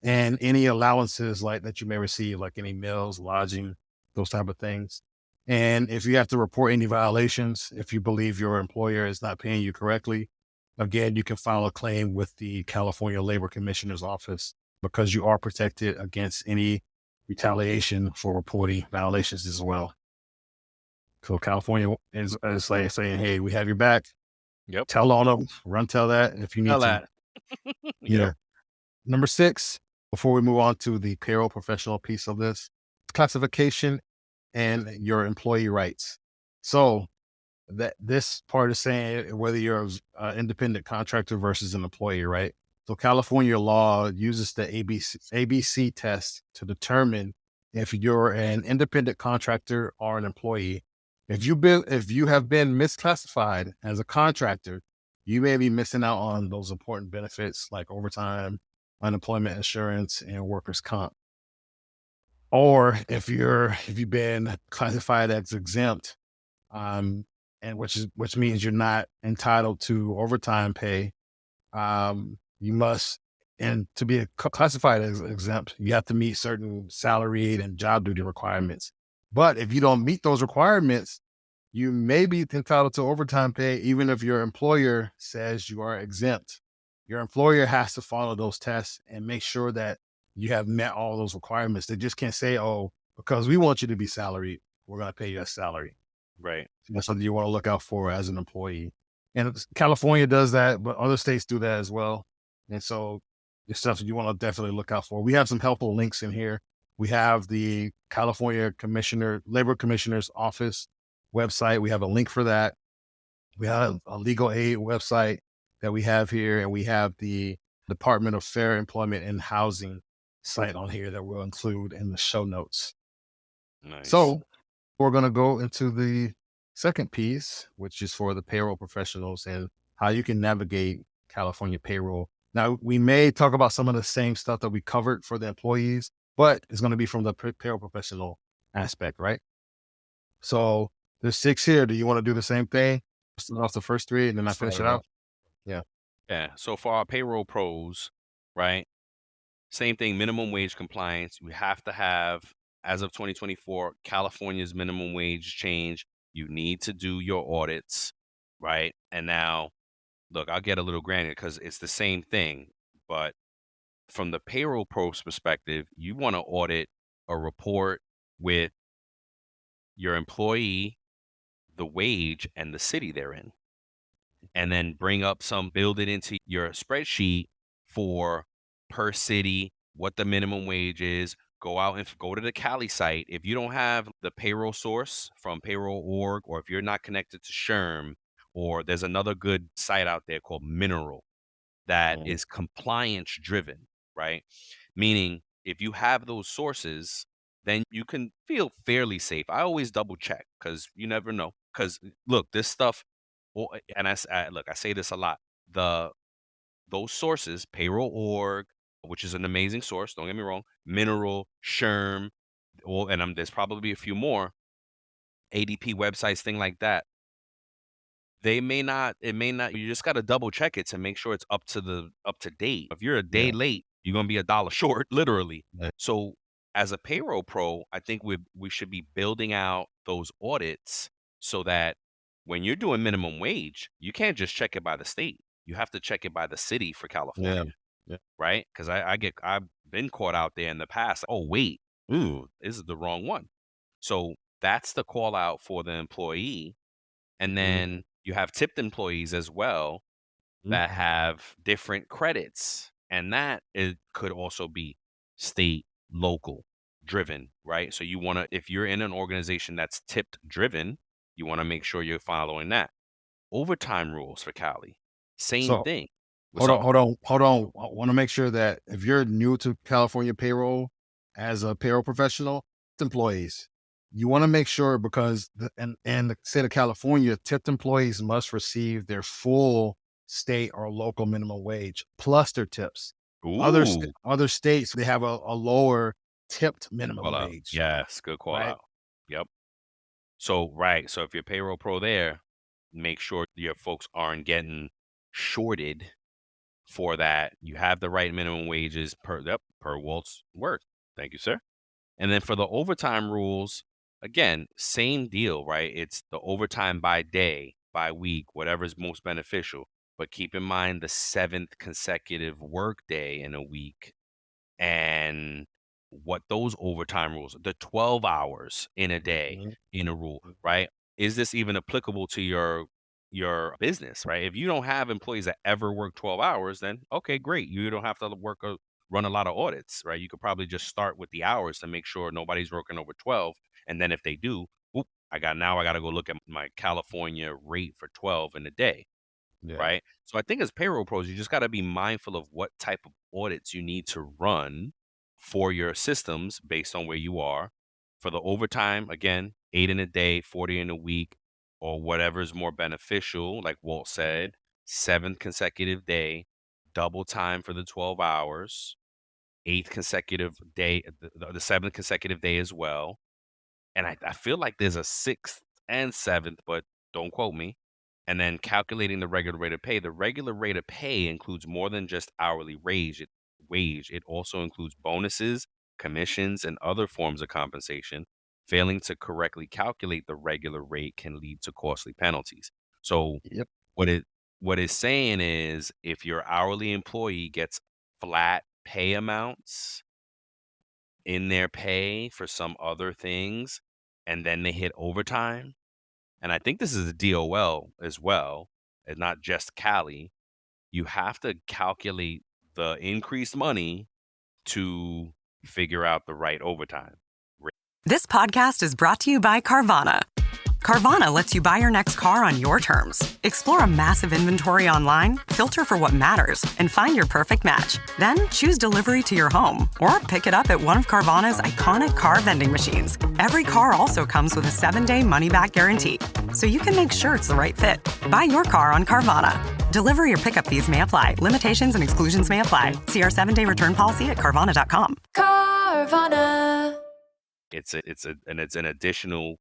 and any allowances like that you may receive, like any meals, lodging, those type of things. And if you have to report any violations, if you believe your employer is not paying you correctly, again, you can file a claim with the California Labor Commissioner's office because you are protected against any retaliation for reporting violations as well. So California is like saying, hey, we have your back. Yep. Tell on them, tell that if you need Tell to. that. Yeah. Number 6, before we move on to the payroll professional piece of this, classification and your employee rights. So that this part is saying whether you're an independent contractor versus an employee, right? So California law uses the ABC test to determine if you're an independent contractor or an employee. If you have been misclassified as a contractor, you may be missing out on those important benefits like overtime, unemployment insurance, and workers' comp. Or if you've been classified as exempt, and which means you're not entitled to overtime pay, you must, and to be classified as exempt, you have to meet certain salaried and job duty requirements. But if you don't meet those requirements, you may be entitled to overtime pay, even if your employer says you are exempt. Your employer has to follow those tests and make sure that you have met all those requirements. They just can't say, oh, because we want you to be salaried, we're going to pay you a salary. Right. That's something you want to look out for as an employee. And California does that, but other states do that as well. And so it's stuff you want to definitely look out for. We have some helpful links in here. We have the California Labor Commissioner's Office website. We have a link for that. We have a legal aid website that we have here, and we have the Department of Fair Employment and Housing site on here that we'll include in the show notes. Nice. So we're going to go into the second piece, which is for the payroll professionals and how you can navigate California payroll. Now, we may talk about some of the same stuff that we covered for the employees, but it's going to be from the payroll professional aspect, right? So There's 6 here. Do you want to do the same thing? Start off the first 3 and then I finish it out? Yeah. Yeah. So for our payroll pros, right? Same thing, minimum wage compliance. We have to have, as of 2024, California's minimum wage change. You need to do your audits, right? And now, look, I'll get a little granted because it's the same thing. But from the payroll pros perspective, you want to audit a report with your employee, the wage, and the city they're in. And then build it into your spreadsheet for per city, what the minimum wage is. Go out and go to the Cali site. If you don't have the payroll source from Payroll.org, or if you're not connected to SHRM, or there's another good site out there called Mineral that is compliance driven, right? Meaning if you have those sources, then you can feel fairly safe. I always double check because you never know. Because look, this stuff, and I say this a lot. Those sources, Payroll.org, which is an amazing source, don't get me wrong, Mineral, SHRM, and there's probably a few more, ADP websites, thing like that. It may not, you just got to double check it to make sure it's up to date. If you're a day late, you're going to be $1 short, literally. Yeah. So as a payroll pro, I think we should be building out those audits so that when you're doing minimum wage, you can't just check it by the state. You have to check it by the city for California. Yeah. Right? Because I've been caught out there in the past. Oh, wait, this is the wrong one. So that's the call out for the employee. And then you have tipped employees as well that have different credits. And that could also be state, local driven, right? So if you're in an organization that's tipped driven, you want to make sure you're following that. Overtime rules for Cali, same thing. Hold on. I want to make sure that if you're new to California payroll as a payroll professional, employees, you want to make sure because in the state of California, tipped employees must receive their full state or local minimum wage plus their tips. Other states, they have a lower tipped minimum wage. Yes, good call out. Yep. So if you're payroll pro there, make sure your folks aren't getting shorted for that. You have the right minimum wages per Walt's word. Thank you, sir. And then for the overtime rules, again, same deal, right? It's the overtime by day, by week, whatever's most beneficial. But keep in mind the 7th consecutive work day in a week and what those overtime rules, the 12 hours in a day in a rule, right? Is this even applicable to your business, right? If you don't have employees that ever work 12 hours, then okay, great. You don't have to run a lot of audits, right? You could probably just start with the hours to make sure nobody's working over 12. And then if they do, I got to go look at my California rate for 12 in a day. Yeah. Right. So I think as payroll pros, you just got to be mindful of what type of audits you need to run for your systems based on where you are. For the overtime, again, 8 in a day, 40 in a week, or whatever's more beneficial, like Walt said, 7th consecutive day, double time for the 12 hours, 8th consecutive day, the 7th consecutive day as well. And I feel like there's a 6th and 7th, but don't quote me. And then calculating the regular rate of pay. The regular rate of pay includes more than just hourly wage. It also includes bonuses, commissions, and other forms of compensation. Failing to correctly calculate the regular rate can lead to costly penalties. So what it's saying is if your hourly employee gets flat pay amounts in their pay for some other things, and then they hit overtime, and I think this is a DOL as well, and not just Cali, you have to calculate the increased money to figure out the right overtime. This podcast is brought to you by Carvana. Carvana lets you buy your next car on your terms. Explore a massive inventory online, filter for what matters, and find your perfect match. Then choose delivery to your home or pick it up at one of Carvana's iconic car vending machines. Every car also comes with a 7-day money-back guarantee, so you can make sure it's the right fit. Buy your car on Carvana. Delivery or pickup fees may apply. Limitations and exclusions may apply. See our 7-day return policy at Carvana.com. Carvana. It's an additional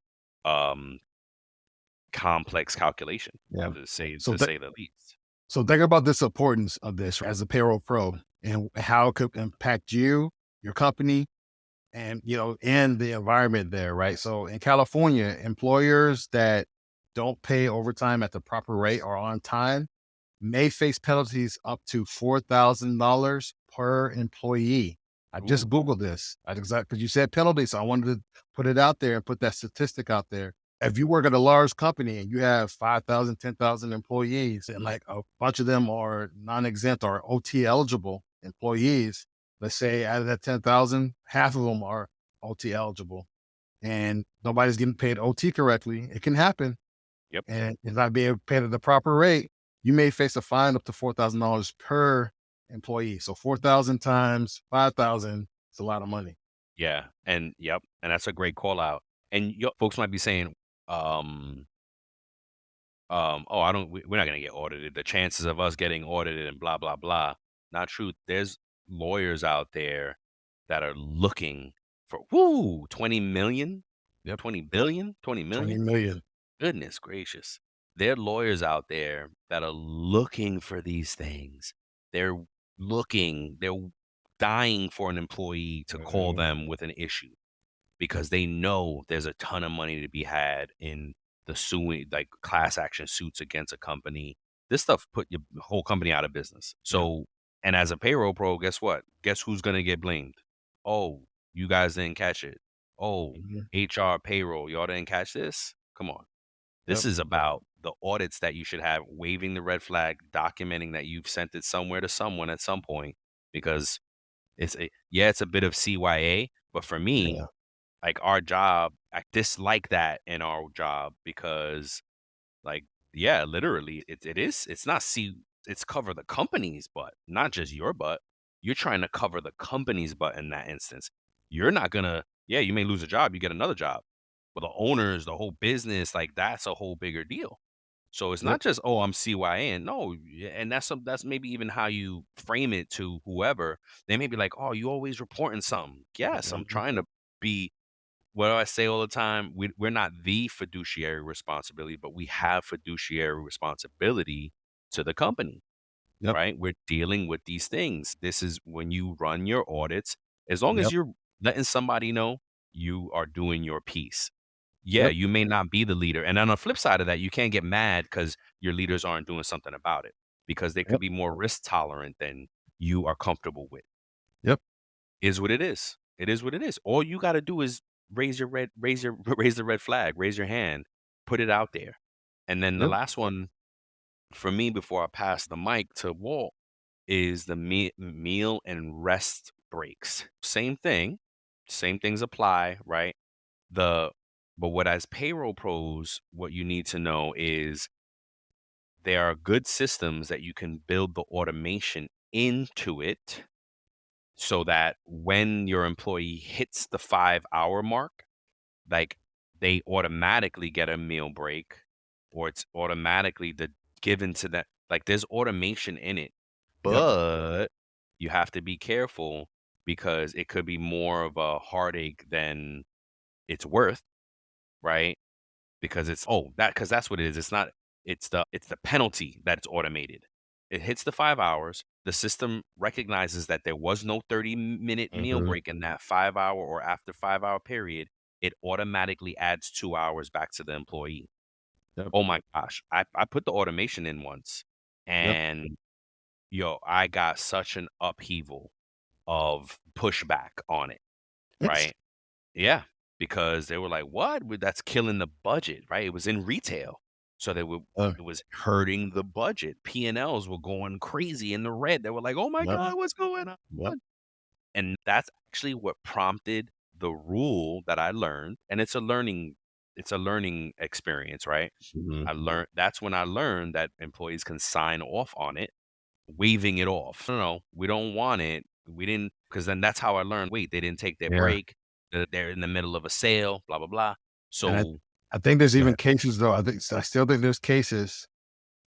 complex calculation, Yeah. to say So say the least. So think about this importance of this as a payroll pro and how it could impact you, your company, and in the environment there, right? So in California, employers that don't pay overtime at the proper rate or on time may face penalties up to $4,000 per employee. I just Ooh. Googled this. Because you said penalty, so I wanted to put it out there and put that statistic out there. If you work at a large company and you have 5,000, 10,000 employees, and like a bunch of them are non-exempt or OT eligible employees, let's say out of that 10,000, half of them are OT eligible, and nobody's getting paid OT correctly, it can happen. Yep. And if not being paid at the proper rate, you may face a fine up to $4,000 per employee. So 4,000 times 5,000 is a lot of money. Yeah. And yep. And that's a great call out. And folks might be saying, oh, we're not going to get audited. The chances of us getting audited and blah, blah, blah. Not true. There's lawyers out there that are looking for, 20 million, Yep. 20 billion, 20 million. 20 million. Goodness gracious. There are lawyers out there that are looking for these things. They're dying for an employee to call them with an issue because they know there's a ton of money to be had in the suing, like class action suits against a company. This stuff put your whole company out of business. So, and as a payroll pro, guess what? Guess who's going to get blamed? Oh, you guys didn't catch it. Oh, HR payroll, y'all didn't catch this? Come on. This is about the audits that you should have, waving the red flag, documenting that you've sent it somewhere to someone at some point, because it's a bit of CYA, but for me, like our job, I dislike that in our job because, like, literally, it's not it's cover the company's butt, not just your butt. You're trying to cover the company's butt in that instance. You're not gonna, you may lose a job, you get another job. But the owners, the whole business, like that's a whole bigger deal. So it's not just, oh, I'm CYA. No, and that's maybe even how you frame it to whoever. They may be like, oh, you always reporting something. Yes, I'm trying to be, what do I say all the time? We're not the fiduciary responsibility, but we have fiduciary responsibility to the company, right? We're dealing with these things. This is when you run your audits, as long as you're letting somebody know you are doing your piece. Yeah, you may not be the leader. And on the flip side of that, you can't get mad because your leaders aren't doing something about it, because they could be more risk tolerant than you are comfortable with. Is what it is. It is what it is. All you got to do is raise the red flag, raise your hand, put it out there. And then the last one for me before I pass the mic to Walt is the meal and rest breaks. Same thing. Same things apply, right? But what, as payroll pros, what you need to know is there are good systems that you can build the automation into it so that when your employee hits the 5-hour mark, like they automatically get a meal break, or it's automatically given to them. Like there's automation in it, but you have to be careful because it could be more of a heartache than it's worth, right? Because because that's what it is. It's the penalty that's automated. It hits the 5 hours. The system recognizes that there was no 30-minute meal break in that 5-hour or after 5-hour period. It automatically adds 2 hours back to the employee. Oh my gosh. I put the automation in once, and I got such an upheaval of pushback on it, right? Yeah, because they were like, "What? That's killing the budget," right? It was in retail, so it was hurting the budget. P&Ls were going crazy in the red. They were like, "Oh my God, what's going on?" And that's actually what prompted the rule that I learned, and it's a learning experience, right? That's when I learned that employees can sign off on it, waving it off. No, we don't want it. We didn't, because then that's how I learned. Wait, they didn't take their break. They're in the middle of a sale, blah, blah, blah. So I think there's even cases though. I still think there's cases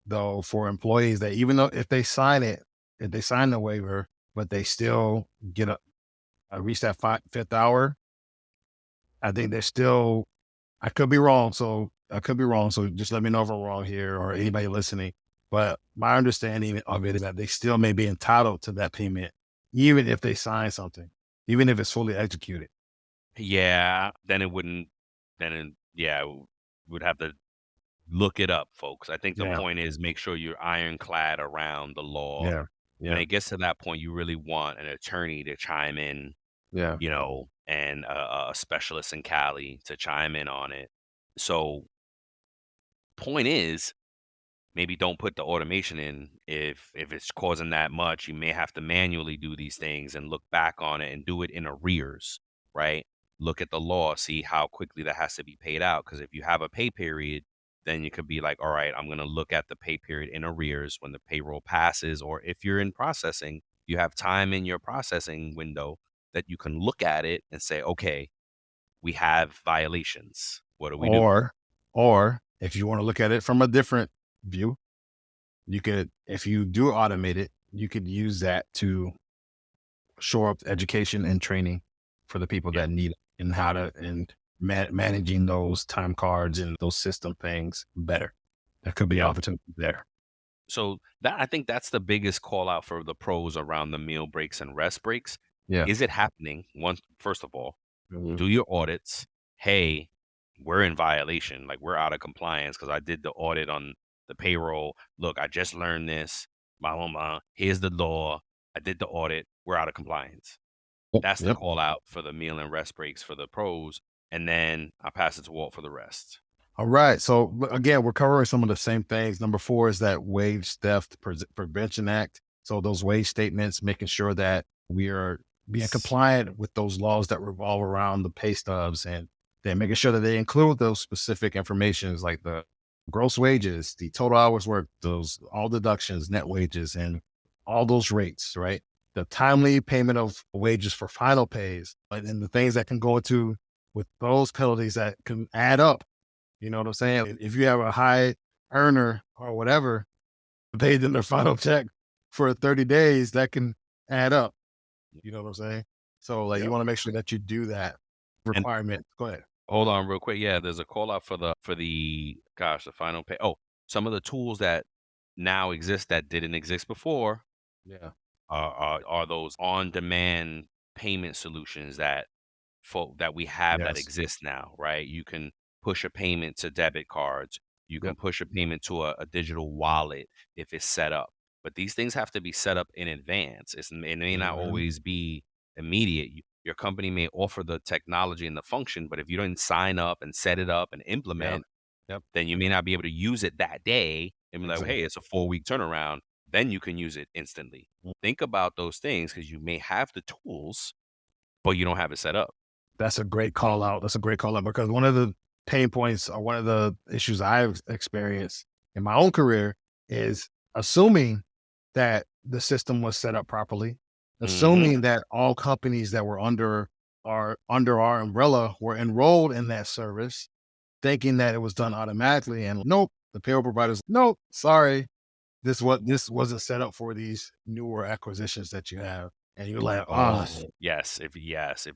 though for employees that even though if they sign the waiver, but they still get reach that 5th hour, I think they're still, I could be wrong. So I could be wrong. So just let me know if I'm wrong here or anybody listening. But my understanding of it is that they still may be entitled to that payment, even if they sign something, even if it's fully executed. Yeah, then it wouldn't. Yeah, would have to look it up, folks. I think the Yeah. point is make sure you're ironclad around the law. Yeah. When Yeah. it gets to that point, you really want an attorney to chime in, Yeah. and a specialist in Cali to chime in on it. So, point is, maybe don't put the automation in if it's causing that much. You may have to manually do these things and look back on it and do it in arrears, right? Look at the law, see how quickly that has to be paid out. Because if you have a pay period, then you could be like, all right, I'm going to look at the pay period in arrears when the payroll passes. Or if you're in processing, you have time in your processing window that you can look at it and say, okay, we have violations. What do we do? Or if you want to look at it from a different view, you could, if you do automate it, you could use that to shore up education and training for the people Yeah. that need it and how to, and managing those time cards and those system things better. There could be Yeah. opportunity there. So I think that's the biggest call out for the pros around the meal breaks and rest breaks. Yeah. Is it happening? First of all, Mhm. do your audits. Hey, we're in violation. Like, we're out of compliance because I did the audit on the payroll. Look, I just learned this. Blah, blah, blah. Here's the law. I did the audit. We're out of compliance. That's the Yep. call out for the meal and rest breaks for the pros. And then I pass it to Walt for the rest. All right. So again, we're covering some of the same things. Number 4 is that Wage Theft Prevention Act. So those wage statements, making sure that we are being compliant with those laws that revolve around the pay stubs, and then making sure that they include those specific informations like the gross wages, the total hours worked, those all deductions, net wages, and all those rates, right? The timely payment of wages for final pays, and then the things that can go into with those penalties that can add up. You know what I'm saying? If you have a high earner or whatever, paid in their final check for 30 days, that can add up. You know what I'm saying? So like, you want to make sure that you do that requirement. Go ahead. Hold on real quick. Yeah, there's a call out for the the final pay. Oh, some of the tools that now exist that didn't exist before Yeah. are those on-demand payment solutions that we have that Yes. exist now, right? You can push a payment to debit cards. You can Yep. push a payment to a digital wallet if it's set up. But these things have to be set up in advance. It may not Mhm. always be immediate. Your company may offer the technology and the function, but if you don't sign up and set it up and Yep. implement, Yep. then you may not be able to use it that day and be like, Exactly. hey, it's a 4-week turnaround. Then you can use it instantly. Think about those things because you may have the tools, but you don't have it set up. That's a great call out. That's a great call out, because one of the pain points or one of the issues I've experienced in my own career is assuming that the system was set up properly, assuming that all companies that were under our umbrella were enrolled in that service, thinking that it was done automatically. And nope, the payroll providers, nope, sorry, this wasn't set up for these newer acquisitions that you have. And you're like, Oh, yes. If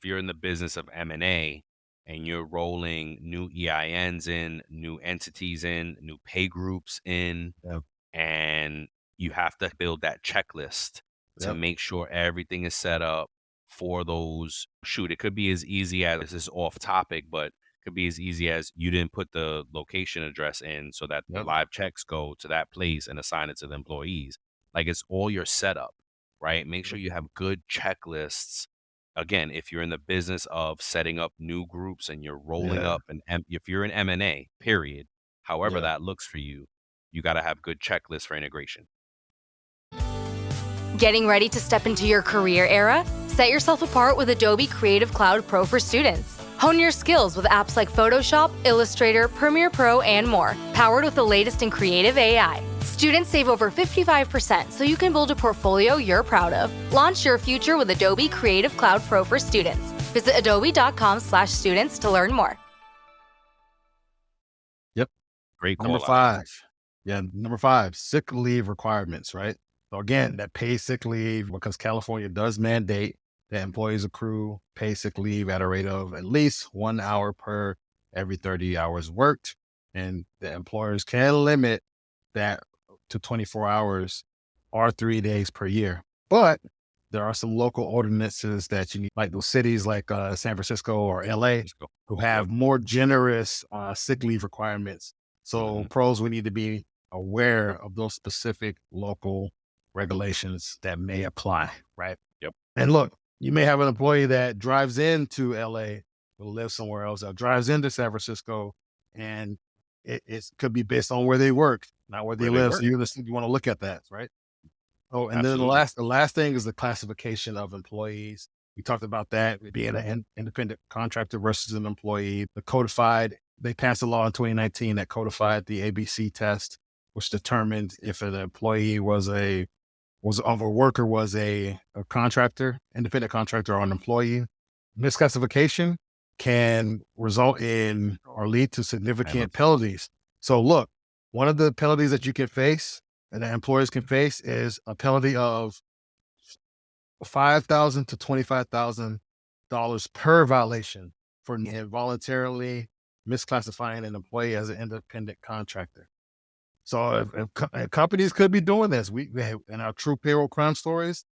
you're in the business of M&A and you're rolling new EINs in, new entities in, new pay groups in, Yep. and you have to build that checklist to Yep. make sure everything is set up for those. Shoot, it could be as easy as, this is off topic, but it could be as easy as you didn't put the location address in so that the Yep. live checks go to that place and assign it to the employees. Like, it's all your setup, right? Make sure you have good checklists. Again, if you're in the business of setting up new groups and you're rolling Yeah. up, and if you're in M&A, period, however Yeah. that looks for you, you got to have good checklists for integration. Getting ready to step into your career era? Set yourself apart with Adobe Creative Cloud Pro for students. Hone your skills with apps like Photoshop, Illustrator, Premiere Pro, and more, powered with the latest in creative AI. Students save over 55% so you can build a portfolio you're proud of. Launch your future with Adobe Creative Cloud Pro for students. Visit adobe.com/students to learn more. Yep. Great call Number out. 5. Yeah. Number 5, sick leave requirements, right? So again, that paid sick leave, because California does mandate that employees accrue paid sick leave at a rate of at least 1 hour per every 30 hours worked. and the employers can limit that to 24 hours or 3 days per year. But there are some local ordinances that you need, like those cities like San Francisco or LA, who have more generous sick leave requirements. So pros, we need to be aware of those specific local regulations that may apply, right? Yep. And look, you may have an employee that drives into LA or lives somewhere else, or drives into San Francisco, and it could be based on where they work, not where they live. So you want to look at that, right? Oh, and then the last thing is the classification of employees. We talked about that being an independent contractor versus an employee. The codified, they passed a law in 2019 that codified the ABC test, which determined if an employee was a worker was a contractor, independent contractor, or an employee. Misclassification can result in or lead to significant penalties. So look, one of the penalties that you can face and that employers can face is a penalty of $5,000 to $25,000 per violation for involuntarily misclassifying an employee as an independent contractor. So if companies could be doing this, we have, in our true payroll crime stories,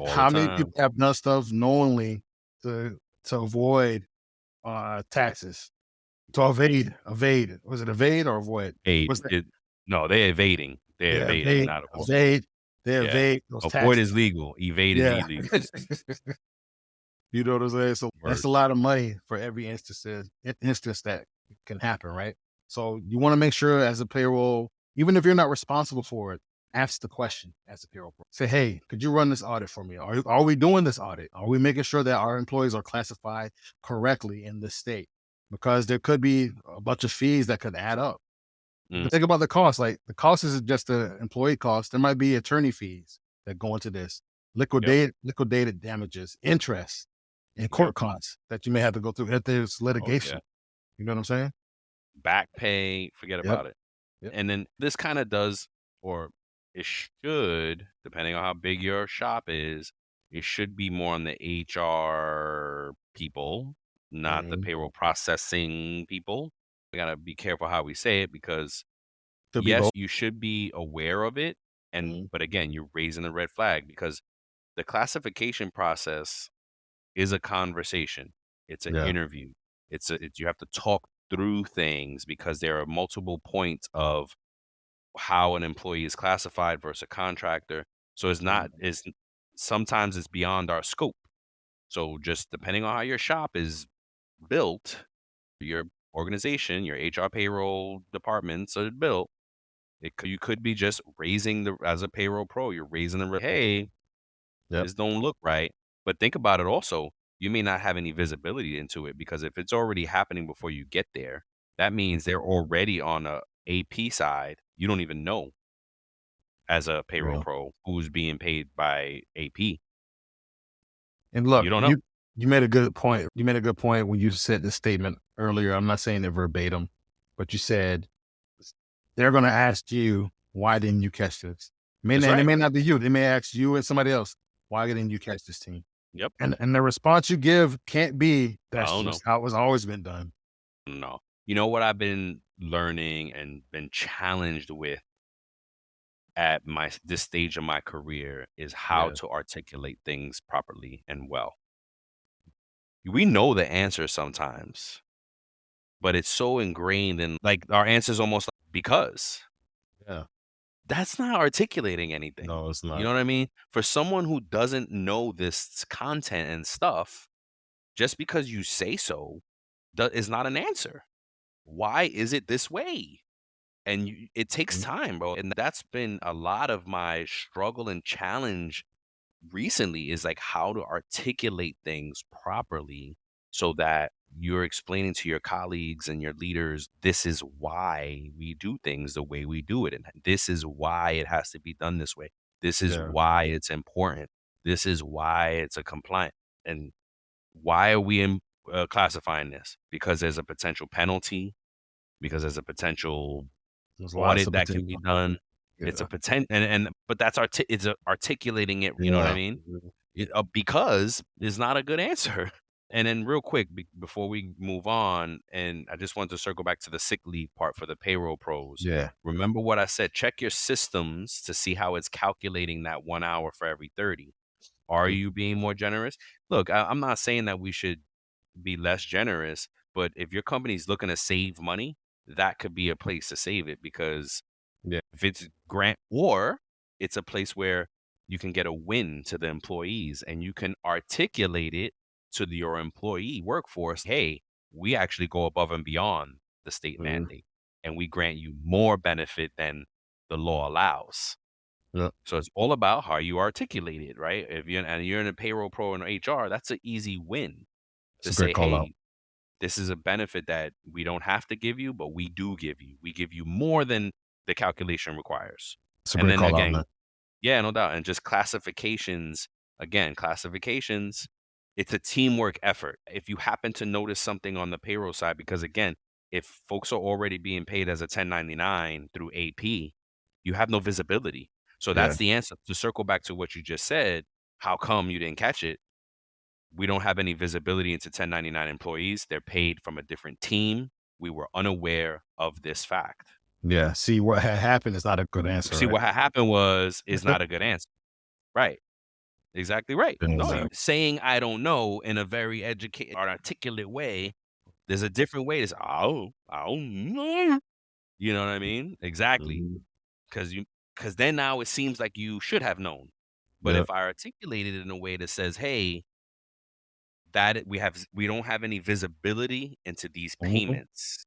how many people have done stuff knowingly to avoid taxes, to evade? Was it evade or avoid? No, they're evading. They're evading, not avoid. They evade those taxes. Avoid is legal. Evade is illegal. You know what I'm saying? So that's a lot of money for every instance that can happen, right? So you want to make sure as a payroll, even if you're not responsible for it, ask the question as a payroll pro. Say, hey, could you run this audit for me? Are we doing this audit? Are we making sure that our employees are classified correctly in this state? Because there could be a bunch of fees that could add up. Think about the cost. Like the cost isn't just the employee cost. There might be attorney fees that go into this, liquidated damages, interest, and court costs that you may have to go through if there's litigation. You know what I'm saying? Back pay, forget about it. And then this kind of does, or it should, depending on how big your shop is, it should be more on the HR people, not the payroll processing people. We got to be careful how we say it because, yes, you should be aware of it. And but again, you're raising the red flag because the classification process is a conversation. It's an interview. You have to talk through things because there are multiple points of how an employee is classified versus a contractor. So sometimes it's beyond our scope. So just depending on how your shop is built, your organization, your HR payroll departments are built, you could be just as a payroll pro, you're raising the, hey, this don't look right. But think about it also, you may not have any visibility into it because if it's already happening before you get there, that means they're already on a AP side. You don't even know as a payroll pro who's being paid by AP. And look, you don't know. You made a good point. You made a good point when you said this statement earlier. I'm not saying it verbatim, but you said they're going to ask you, why didn't you catch this? It may not be you. They may ask you and somebody else, why didn't you catch this team? Yep. And the response you give can't be, that's just how it was always been done. No. You know what I've been learning and been challenged with at this stage of my career is how to articulate things properly and well. We know the answer sometimes, but it's so ingrained in like our answer's almost like because. Yeah. That's not articulating anything. No, it's not. You know what I mean? For someone who doesn't know this content and stuff, just because you say so is not an answer. Why is it this way? And it takes time, bro. And that's been a lot of my struggle and challenge recently is like how to articulate things properly so that you're explaining to your colleagues and your leaders, this is why we do things the way we do it. And this is why it has to be done this way. This is why it's important. This is why it's a compliant. And why are we classifying this? Because there's a potential penalty, because there's a potential audit that can be done. It's a potential, but that's it's articulating it. You know what I mean? Because is not a good answer. And then real quick, before we move on, and I just wanted to circle back to the sick leave part for the payroll pros. Yeah. Remember what I said, check your systems to see how it's calculating that 1 hour for every 30. Are you being more generous? Look, I'm not saying that we should be less generous, but if your company's looking to save money, that could be a place to save it, because Yeah. if it's grant, or it's a place where you can get a win to the employees and you can articulate it to your employee workforce. Hey, we actually go above and beyond the state mandate, and we grant you more benefit than the law allows. Yeah. So it's all about how you articulate it, right? If you're in a payroll pro and HR, that's an easy win to It's a great say, call out. hey, this is a benefit that we don't have to give you, but we do give you. We give you more than the calculation requires. It's a And great then call out, again, man. yeah, no doubt. And just classifications, again, classifications, it's a teamwork effort. If you happen to notice something on the payroll side, because again, if folks are already being paid as a 1099 through AP, you have no visibility. So Yeah. that's the answer. To circle back to what you just said, how come you didn't catch it? We don't have any visibility into 1099 employees. They're paid from a different team. We were unaware of this fact. Yeah. See, what had happened is not a good answer. See, right? what happened is not a good answer. Right. Exactly right. No, saying I don't know in a very educated or articulate way, there's a different way. It's I don't know. You know what I mean? Exactly. Because then now it seems like you should have known. But Yep. if I articulate it in a way that says, hey, that we don't have any visibility into these payments.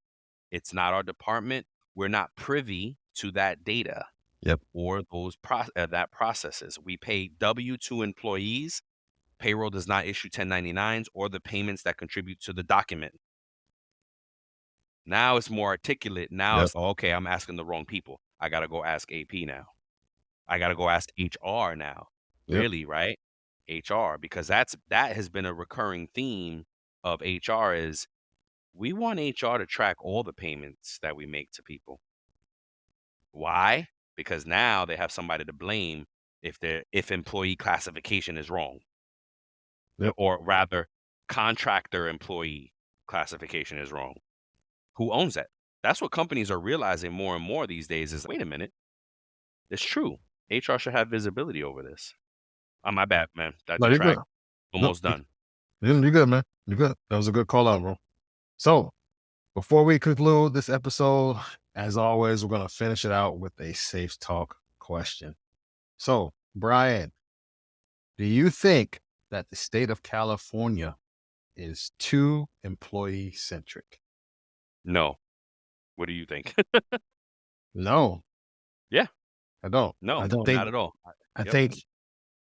It's not our department. We're not privy to that data. Yep. Or those that processes. We pay W-2 employees. Payroll does not issue 1099s or the payments that contribute to the document. Now it's more articulate. Now it's okay, I'm asking the wrong people. I got to go ask AP now. I got to go ask HR now. Yep. Really, right? HR, because that has been a recurring theme of HR is we want HR to track all the payments that we make to people. Why? Because now they have somebody to blame if employee classification is wrong. Yep. Or rather, contractor employee classification is wrong. Who owns that? That's what companies are realizing more and more these days is, wait a minute, it's true. HR should have visibility over this. Oh, my bad, man. No, you're good. Almost done. You're good, man. You're good. That was a good call out, bro. So before we conclude this episode, as always, we're going to finish it out with a safe talk question. So, Brian, do you think that the state of California is too employee centric? No. What do you think? No. Yeah. I don't. No, I don't think, not at all. I think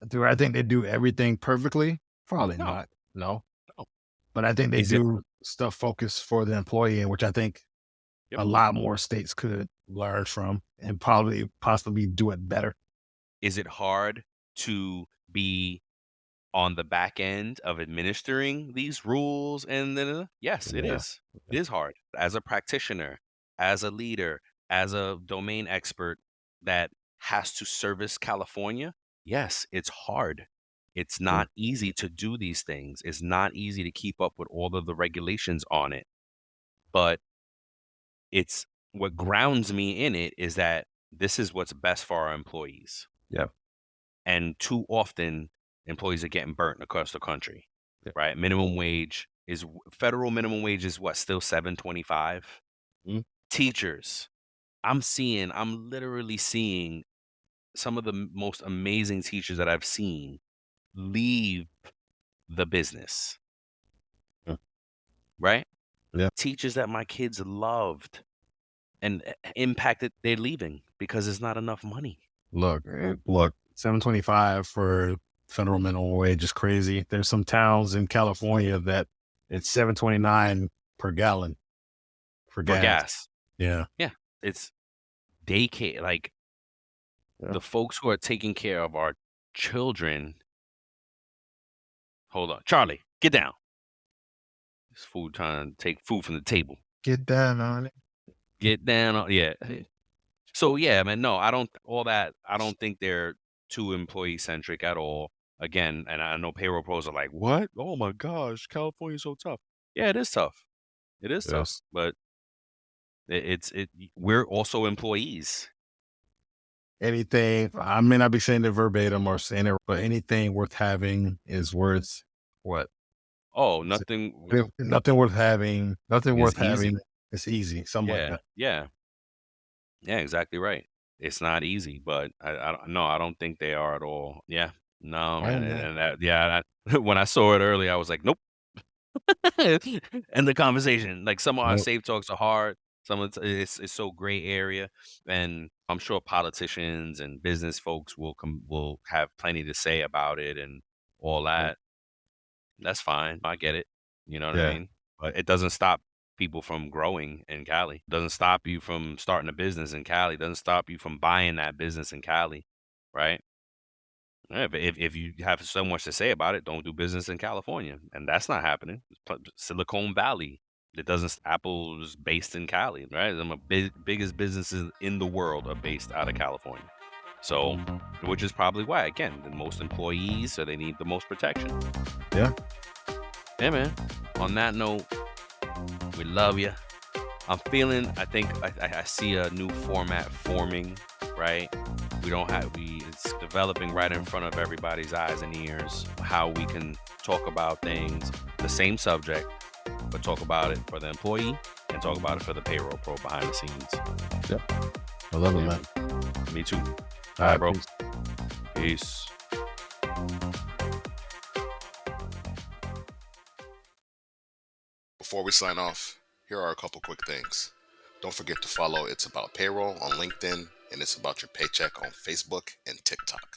they do everything perfectly? Probably No. not. No. No. But I think they do stuff focused for the employee, and which I think a lot more states could learn from and possibly do it better. Is it hard to be on the back end of administering these rules? And yes, it is. It is hard. As a practitioner, as a leader, as a domain expert that has to service California, yes, it's hard. It's not easy to do these things. It's not easy to keep up with all of the regulations on it. But it's what grounds me in it is that this is what's best for our employees. Yeah. And too often, employees are getting burnt across the country, right? Federal minimum wage is what, still $7.25? Teachers, I'm literally seeing some of the most amazing teachers that I've seen leave the business, right? Yeah. Teachers that my kids loved and impacted, they're leaving because there's not enough money. Look, $7.25 for federal minimum wage is crazy. There's some towns in California that it's $7.29 per gallon for gas. Yeah. Yeah. It's daycare. Like the folks who are taking care of our children. Hold on. Charlie, get down. This fool trying to take food from the table. Get down on it. Get down on yeah. So yeah, man, no, I don't think they're too employee centric at all. again, and I know payroll pros are like, what? Oh my gosh, California's so tough. Yeah, it is tough. It is tough, Yes. but we're also employees. Anything, I may not be saying it verbatim or saying it, but anything worth having is worth what? Oh, Is it- nothing Nothing worth having. Nothing is worth easy. having. It's easy. Something like Yeah, that. yeah, yeah, exactly right. It's not easy, but I don't think they are at all. Yeah, no, I man, don't know. and that, yeah, when I saw it earlier, I was like, nope. End the conversation. Like some of our Nope. safe talks are hard. Some of it's so gray area, and I'm sure politicians and business folks will have plenty to say about it and all that. That's fine. I get it. You know what I Yeah. mean? But it doesn't stop people from growing in Cali. It doesn't stop you from starting a business in Cali. It doesn't stop you from buying that business in Cali, right? Yeah, but if you have so much to say about it, don't do business in California, and that's not happening. Silicon Valley, it doesn't. Apple's based in Cali, right? Some of the biggest businesses in the world are based out of California. So, which is probably why, again, the most employees, so they need the most protection. Yeah. Yeah, man. On that note, we love you. I'm feeling. I think I see a new format forming. Right? It's developing right in front of everybody's eyes and ears. How we can talk about things, the same subject, but talk about it for the employee and talk about it for the payroll pro behind the scenes. Yeah. I love it, Yeah. man. Me too. All All right, bro. peace. Peace. Before we sign off, here are a couple quick things. Don't forget to follow It's About Payroll on LinkedIn and It's About Your Paycheck on Facebook and TikTok.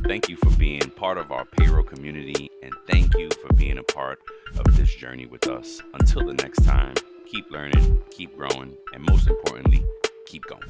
Thank you for being part of our payroll community, and thank you for being a part of this journey with us. Until the next time, keep learning, keep growing, and most importantly, keep going.